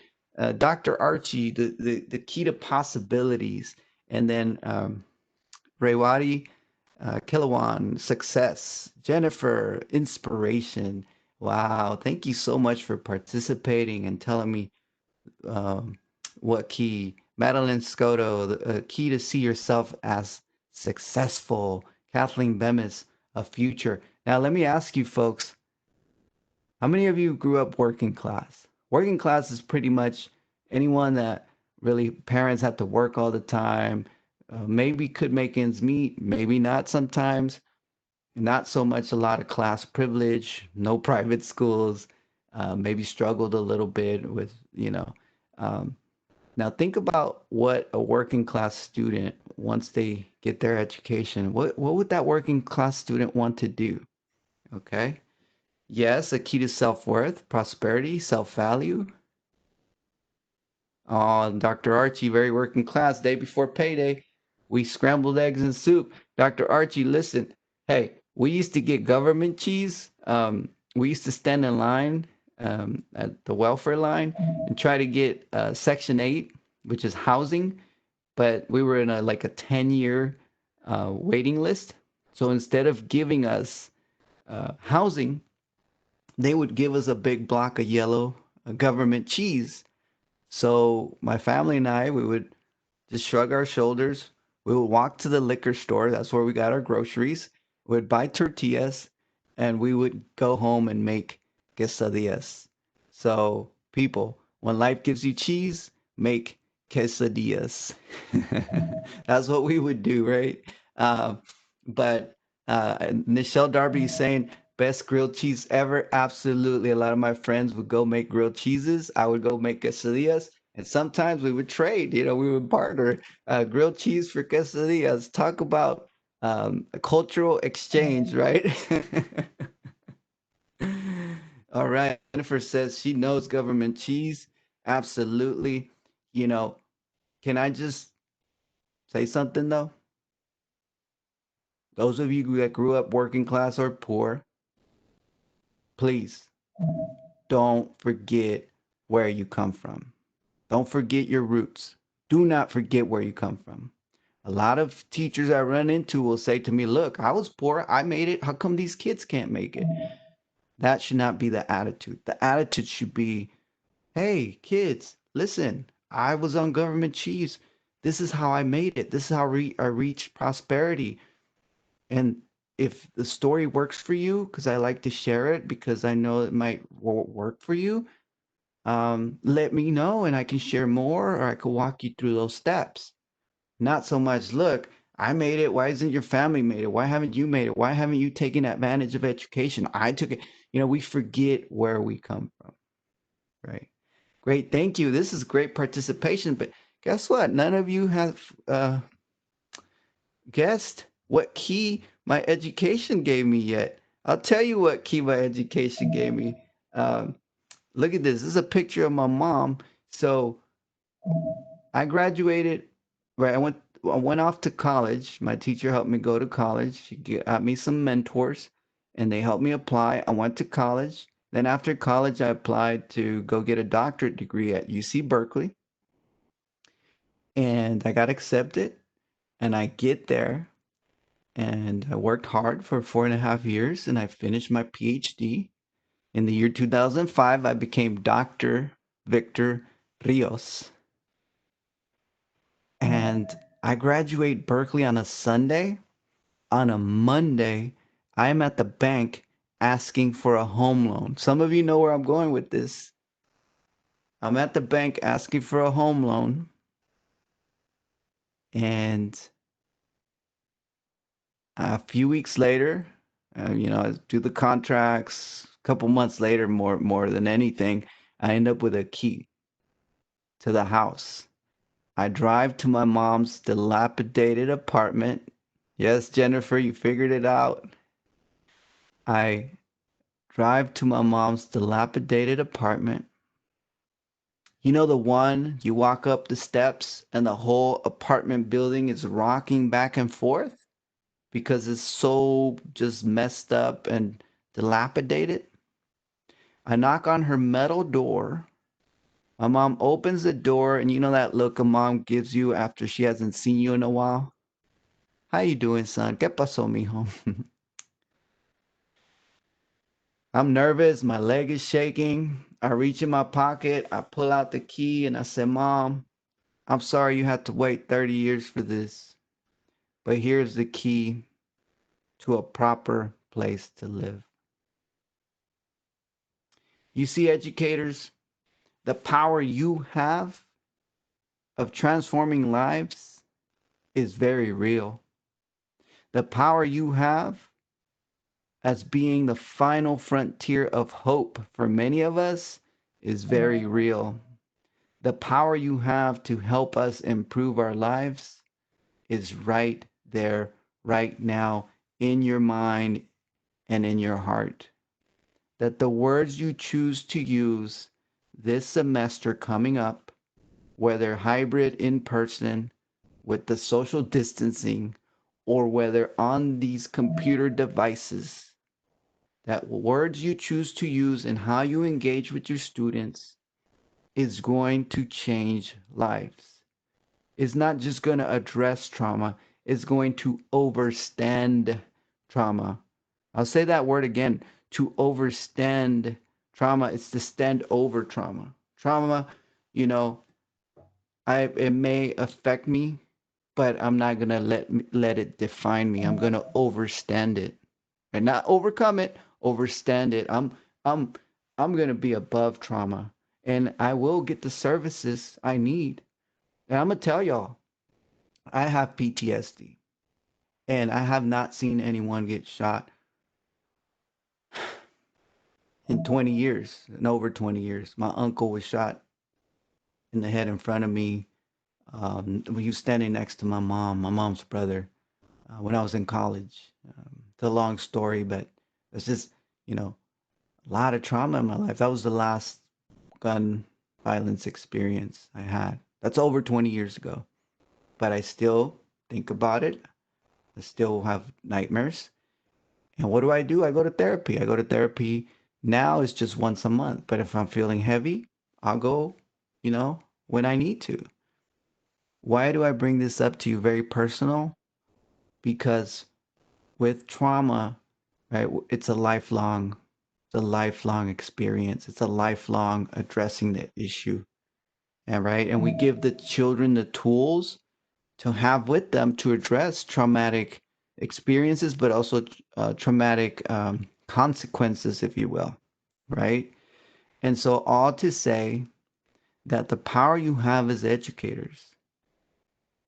Dr. Archie, the key to possibilities, and then Rewati, Kilawan, success. Jennifer, inspiration. Wow, thank you so much for participating and telling me um, what key. Madeline Scotto, the key to see yourself as successful. Kathleen Bemis, a future. Now, let me ask you folks, how many of you grew up working class? Working class is pretty much anyone that really parents have to work all the time, maybe could make ends meet, maybe not sometimes, not so much a lot of class privilege, no private schools, maybe struggled a little bit with, Um, now think about what a working class student, once they get their education, what would that working class student want to do? Okay. Yes, a key to self-worth, prosperity, self-value. Oh, Dr. Archie, very working class. Day before payday, we scrambled eggs and soup. Dr. Archie, listen. Hey, we used to get government cheese. We used to stand in line at the welfare line and try to get Section 8, which is housing, but we were in like a 10-year waiting list. So instead of giving us housing, they would give us a big block of yellow government cheese. So my family and I, we would just shrug our shoulders. We would walk to the liquor store. That's where we got our groceries. We would buy tortillas, and we would go home and make quesadillas. So people, when life gives you cheese, make quesadillas. That's what we would do, right? But Nichelle Darby is saying best grilled cheese ever. Absolutely. A lot of my friends would go make grilled cheeses. I would go make quesadillas. And sometimes we would trade, we would barter grilled cheese for quesadillas. Talk about a cultural exchange, right? All right. Jennifer says she knows government cheese. Absolutely. You know, can I just say something though? Those of you that grew up working class or poor, please don't forget where you come from. Don't forget your roots. Do not forget where you come from. A lot of teachers I run into will say to me, look, I was poor. I made it. How come these kids can't make it? That should not be the attitude. The attitude should be, hey, kids, listen, I was on government cheese. This is how I made it. This is how I reached prosperity. And if the story works for you, because I like to share it because I know it might work for you, let me know and I can share more or I could walk you through those steps. Not so much, look, I made it. Why isn't your family made it? Why haven't you made it? Why haven't you taken advantage of education? I took it. We forget where we come from, right? Great. Thank you. This is great participation. But guess what? None of you have guessed what key my education gave me yet. I'll tell you what key my education gave me. Um, Look at this. This is a picture of my mom. So I graduated, right? I went off to college. My teacher helped me go to college. She got me some mentors and they helped me apply. I went to college. Then after college, I applied to go get a doctorate degree at UC Berkeley. And I got accepted. And I get there and I worked hard for 4.5 years and I finished my PhD. In the year 2005, I became Dr. Victor Rios. And I graduate Berkeley on a Sunday. On a Monday, I'm at the bank asking for a home loan. Some of you know where I'm going with this. I'm at the bank asking for a home loan. And a few weeks later, I do the contracts. A couple months later, more than anything, I end up with a key to the house. I drive to my mom's dilapidated apartment. Yes, Jennifer, you figured it out. I drive to my mom's dilapidated apartment. You know the one you walk up the steps and the whole apartment building is rocking back and forth because it's so just messed up and dilapidated? I knock on her metal door. My mom opens the door, and you know that look a mom gives you after she hasn't seen you in a while? How you doing, son? ¿Qué pasó, mijo? I'm nervous. My leg is shaking. I reach in my pocket. I pull out the key, and I say, Mom, I'm sorry you had to wait 30 years for this, but here's the key to a proper place to live. You see, educators, the power you have of transforming lives is very real. The power you have as being the final frontier of hope for many of us is very real. The power you have to help us improve our lives is right there, right now, in your mind and in your heart. That the words you choose to use this semester coming up, whether hybrid in person with the social distancing or whether on these computer devices, that words you choose to use and how you engage with your students is going to change lives. It's not just going to address trauma, it's going to overstand trauma. I'll say that word again, to overstand trauma. It's to stand over trauma. Trauma, you know, it may affect me, but I'm not gonna let it define me. I'm gonna overstand it, and not overcome it. Overstand it. I'm I'm gonna be above trauma, and I will get the services I need. And I'm gonna tell y'all, I have PTSD, and I have not seen anyone get shot in 20 years, in over 20 years. My uncle was shot in the head in front of me. He was standing next to my mom's brother, when I was in college. It's a long story, but it's just, you know, a lot of trauma in my life. That was the last gun violence experience I had. That's over 20 years ago. But I still think about it. I still have nightmares. And what do? I go to therapy. I go to therapy. Now it's just once a month. But if I'm feeling heavy, I'll go, when I need to. Why do I bring this up to you? Very personal. Because with trauma, right, it's a lifelong experience. It's a lifelong addressing the issue. And right. And we give the children the tools to have with them to address traumatic experiences, but also traumatic consequences, if you will. Right. And so, all to say that the power you have as educators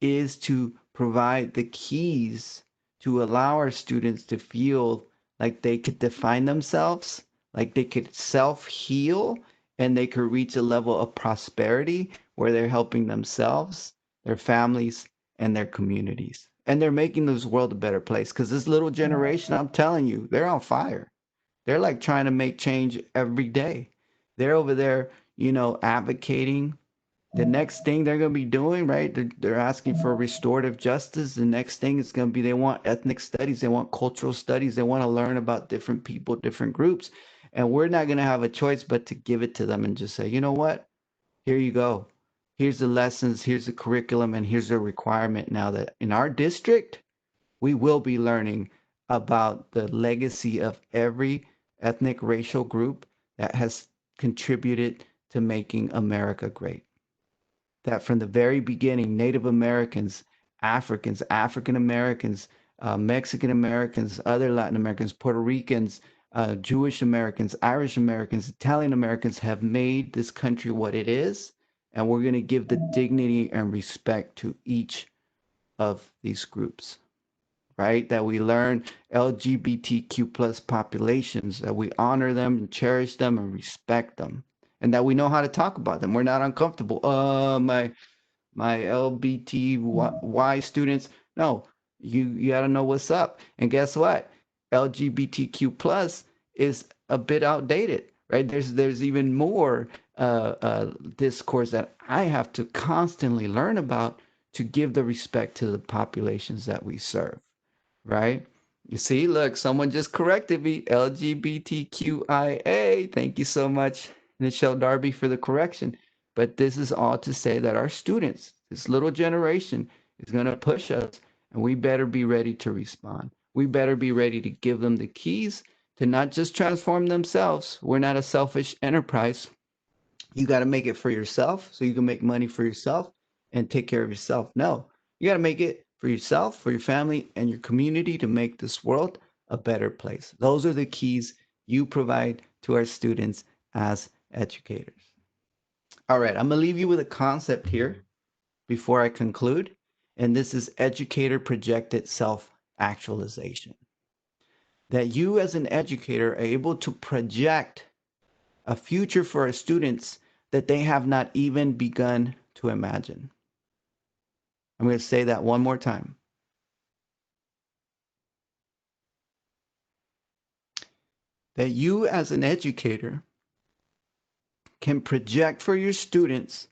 is to provide the keys to allow our students to feel like they could define themselves, like they could self-heal, and they could reach a level of prosperity where they're helping themselves, their families, and their communities. And they're making this world a better place. Because this little generation, I'm telling you, they're on fire. They're like trying to make change every day. They're over there, advocating. The next thing they're going to be doing, right? They're asking for restorative justice. The next thing is going to be they want ethnic studies, they want cultural studies, they want to learn about different people, different groups. And we're not going to have a choice but to give it to them and just say, you know what? Here you go. Here's the lessons, here's the curriculum, and here's the requirement now that in our district, we will be learning about the legacy of every ethnic racial group that has contributed to making America great. that from the very beginning, Native Americans, Africans, African Americans, Mexican Americans, other Latin Americans, Puerto Ricans, Jewish Americans, Irish Americans, Italian Americans have made this country what it is. And we're going to give the dignity and respect to each of these groups, right? That we learn LGBTQ plus populations, that we honor them and cherish them and respect them, and that we know how to talk about them. We're not uncomfortable. My LBTY students. No, you got to know what's up. And guess what? LGBTQ plus is a bit outdated, right? There's even more discourse that I have to constantly learn about to give the respect to the populations that we serve, right? You see, look, someone just corrected me. LGBTQIA. Thank you so much, Nichelle Darby, for the correction. But this is all to say that our students, this little generation, is going to push us, and we better be ready to respond. We better be ready to give them the keys to not just transform themselves. We're not a selfish enterprise. You got to make it for yourself so you can make money for yourself and take care of yourself. No, you got to make it for yourself, for your family, and your community to make this world a better place. Those are the keys you provide to our students as educators. All right, I'm going to leave you with a concept here before I conclude, and this is educator projected self actualization. That you, as an educator, are able to project a future for our students that they have not even begun to imagine. I'm going to say that one more time. That you, as an educator, can project for your students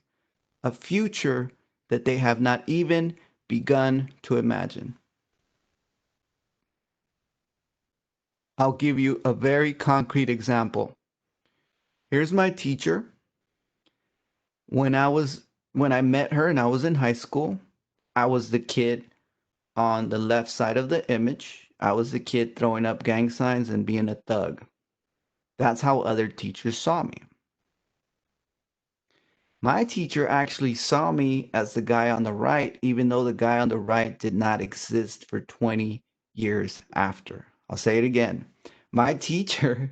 a future that they have not even begun to imagine. I'll give you a very concrete example. Here's my teacher. When I met her and I was in high school, I was the kid on the left side of the image. I was the kid throwing up gang signs and being a thug. That's how other teachers saw me. My teacher actually saw me as the guy on the right, even though the guy on the right did not exist for 20 years after. I'll say it again. My teacher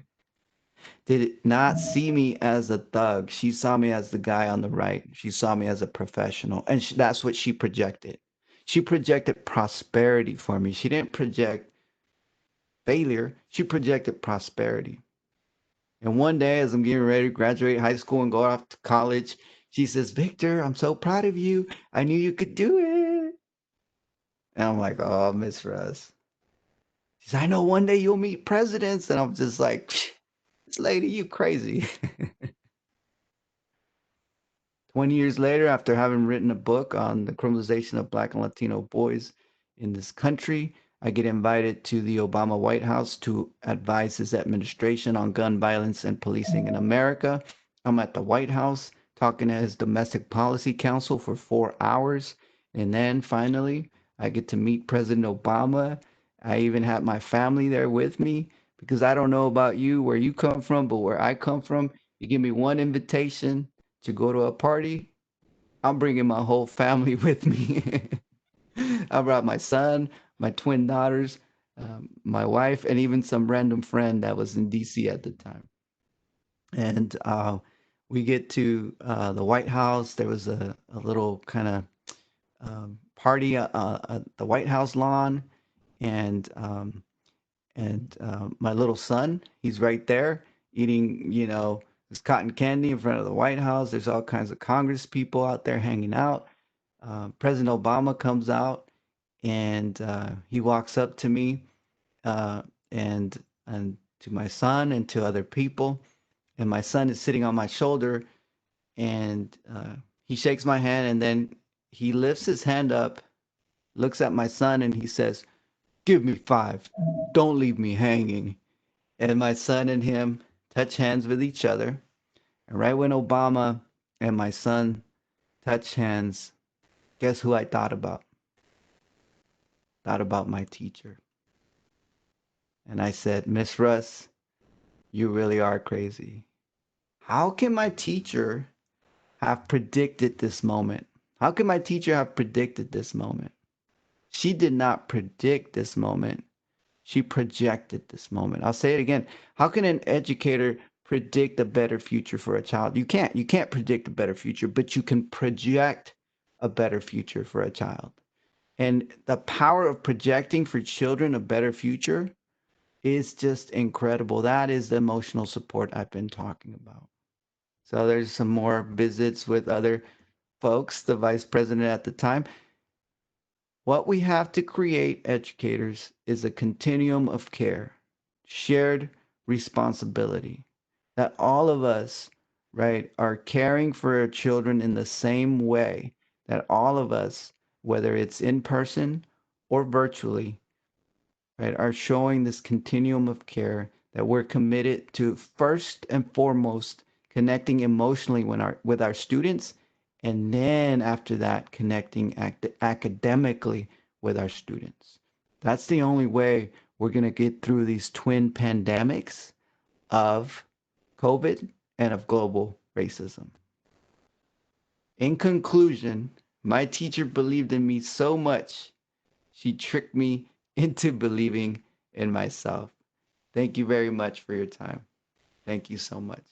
did not see me as a thug. She saw me as the guy on the right. She saw me as a professional. And that's what she projected. She projected prosperity for me. She didn't project failure. She projected prosperity. And one day, as I'm getting ready to graduate high school and go off to college, she says, Victor, I'm so proud of you. I knew you could do it. And I'm like, oh, Miss Russ. She says, I know one day you'll meet presidents. And I'm just like, this lady, you crazy. 20 years later, after having written a book on the criminalization of Black and Latino boys in this country, I get invited to the Obama White House to advise his administration on gun violence and policing in America. I'm at the White House talking to his domestic policy council for 4 hours. And then finally, I get to meet President Obama. I even had my family there with me because I don't know about you, where you come from, but where I come from, you give me one invitation to go to a party, I'm bringing my whole family with me. I brought my son, my twin daughters, my wife, and even some random friend that was in DC at the time. And we get to the White House. There was a little kind of party at the White House lawn, and my little son, he's right there eating, his cotton candy in front of the White House. There's all kinds of Congress people out there hanging out. President Obama comes out and he walks up to me uh, and to my son and to other people. And my son is sitting on my shoulder and he shakes my hand and then he lifts his hand up, looks at my son, and he says, "Give me 5. Don't leave me hanging." And my son and him touch hands with each other. And right when Obama and my son touched hands, guess who I thought about? Thought about my teacher. And I said, Miss Russ, you really are crazy. How can my teacher have predicted this moment? How can my teacher have predicted this moment? She did not predict this moment. She projected this moment. I'll say it again. How can an educator predict a better future for a child? You can't. You can't predict a better future, but you can project a better future for a child. And the power of projecting for children a better future is just incredible. That is the emotional support I've been talking about. So there's some more visits with other folks, the vice president at the time. What we have to create, educators, is a continuum of care, shared responsibility, that all of us, right, are caring for our children in the same way, that all of us, whether it's in person or virtually, right, are showing this continuum of care, that we're committed to first and foremost connecting emotionally with our students, and then after that connecting academically with our students. That's the only way we're going to get through these twin pandemics of COVID and of global racism. In conclusion, my teacher believed in me so much, she tricked me into believing in myself. Thank you very much for your time. Thank you so much.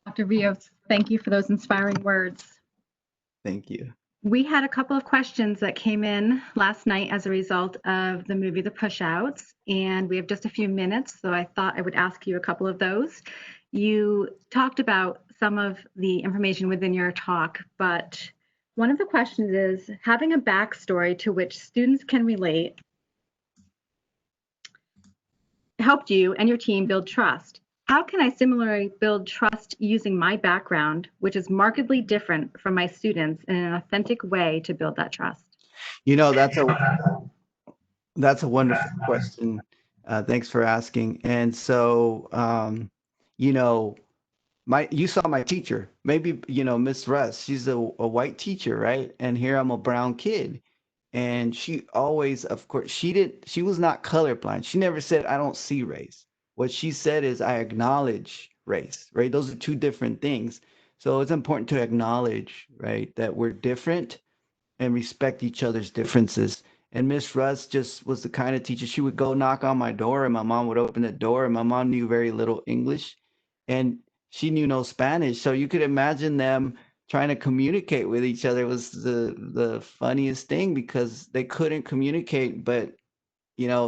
Dr. Rios, thank you for those inspiring words. Thank you. We had a couple of questions that came in last night as a result of the movie The Pushouts, and we have just a few minutes, so I thought I would ask you a couple of those. You talked about some of the information within your talk, but one of the questions is, having a backstory to which students can relate helped you and your team build trust. How can I similarly build trust using my background, which is markedly different from my students, in an authentic way to build that trust? You know, that's a wonderful question. Thanks for asking. And so, you know, you saw my teacher, maybe, Miss Russ, she's a white teacher, right? And here I'm a brown kid. And she always, of course, she was not colorblind. She never said, I don't see race. What she said is, I acknowledge race, right? Those are two different things. So it's important to acknowledge, right, that we're different and respect each other's differences. And Miss Russ just was the kind of teacher, she would go knock on my door and my mom would open the door, and my mom knew very little English and she knew no Spanish. So you could imagine them trying to communicate with each other. It was the funniest thing because they couldn't communicate. But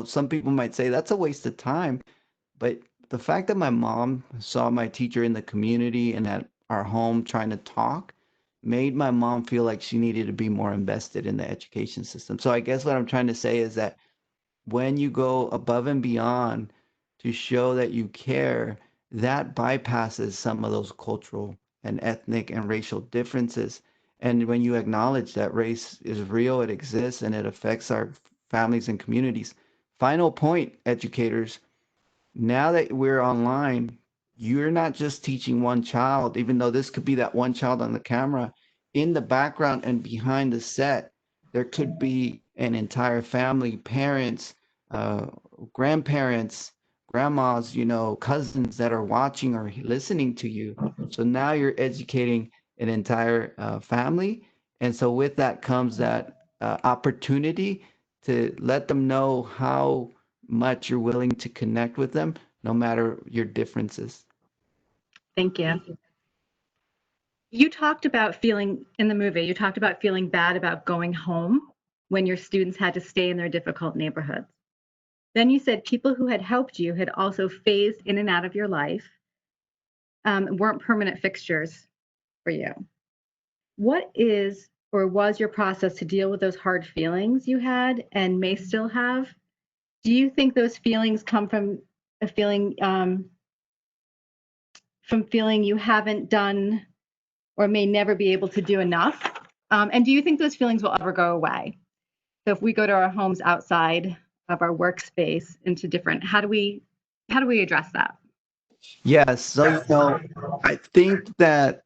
some people might say that's a waste of time. But the fact that my mom saw my teacher in the community and at our home trying to talk made my mom feel like she needed to be more invested in the education system. So I guess what I'm trying to say is that when you go above and beyond to show that you care, that bypasses some of those cultural and ethnic and racial differences. And when you acknowledge that race is real, it exists, and it affects our families and communities. Final point, educators, now that we're online, you're not just teaching one child, even though this could be that one child on the camera. In the background and behind the set, there could be an entire family, parents, uh, grandparents, grandmas, cousins that are watching or listening to you. So now you're educating an entire family. And so with that comes that opportunity to let them know how much you're willing to connect with them, no matter your differences. Thank you. You talked about feeling, in the movie, you talked about feeling bad about going home when your students had to stay in their difficult neighborhoods. Then you said people who had helped you had also phased in and out of your life, weren't permanent fixtures for you. What is or was your process to deal with those hard feelings you had and may still have? Do you think those feelings come from a feeling, you haven't done or may never be able to do enough? And do you think those feelings will ever go away? So if we go to our homes outside of our workspace into different, how do we address that? Yes. So, I think that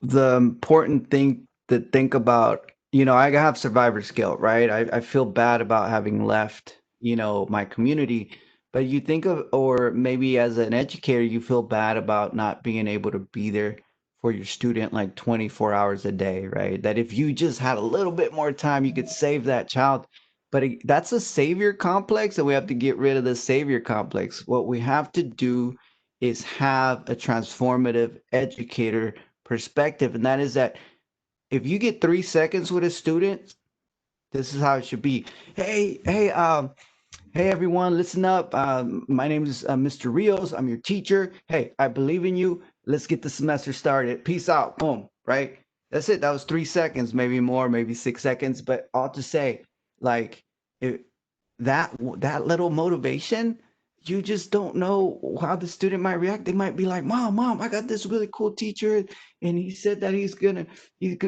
the important thing to think about, I have survivor's guilt, right? I feel bad about having left, my community. But you think of, or maybe as an educator, you feel bad about not being able to be there for your student like 24 hours a day, right? That if you just had a little bit more time, you could save that child. But that's a savior complex, and we have to get rid of the savior complex. What we have to do is have a transformative educator perspective, and that is that if you get 3 seconds with a student, this is how it should be. Hey everyone, listen up. My name is Mr. Rios. I'm your teacher. Hey, I believe in you. Let's get the semester started. Peace out. Boom. Right? That's it. That was 3 seconds, maybe more, maybe 6 seconds. But all to say, like, if that little motivation, you just don't know how the student might react. They might be like, Mom, I got this really cool teacher, and he said that he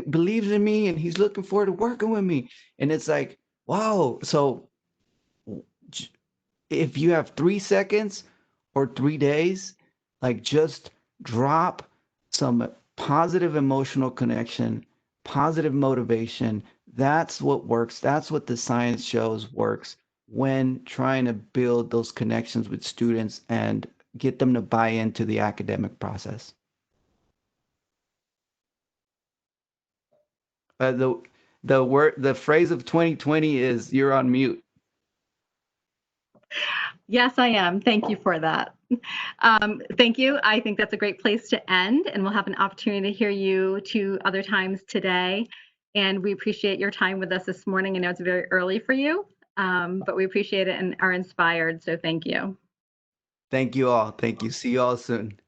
believes in me, and he's looking forward to working with me. And it's like, wow. So if you have 3 seconds or 3 days, like just drop some positive emotional connection, positive motivation. That's what works. That's what the science shows works when trying to build those connections with students and get them to buy into the academic process. The phrase of 2020 is "you're on mute." Yes, I am. Thank you for that. Thank you. I think that's a great place to end, and we'll have an opportunity to hear you 2 other times today. And we appreciate your time with us this morning. I know it's very early for you, but we appreciate it and are inspired. So thank you. Thank you all. Thank you. See you all soon.